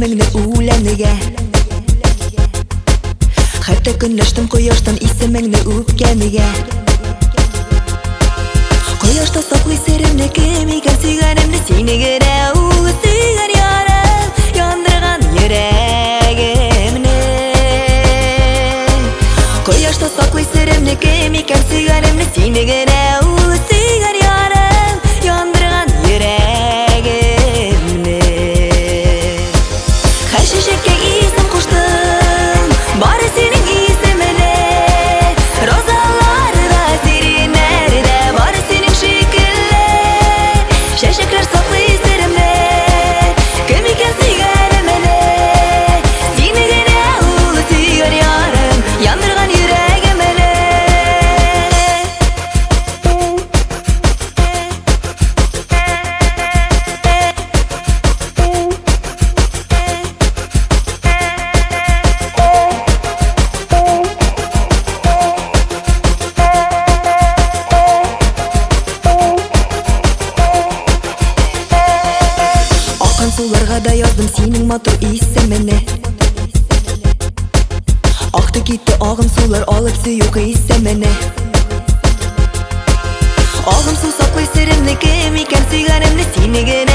şeşemingni uğlaniga. Hatta günleştim quyoshdan ismingni o'pganiga. Quyoshda saqlay sirimni kim ekan suyganimni senigina suygan yorim yondirgan yuragimni. Quyoshda saqlay sirimni kim ekan suyganimni senigina suygan yorim yondirgan yuragimni. Har shishakka ism qo'shdim bari sening ismini. Rozalarda serinlarda bari sening shekilli. Shashaklar saqlay sirimni kim ekan suyganimni senigina suygan yorim yondirgan yuragimni. Akan sularga da yozdim sening motor ismini. Oqdi ketdi og'im suvlar olib suyuq ismini. Og'im suv saqlay sirimni kim ekan suyganimni senigina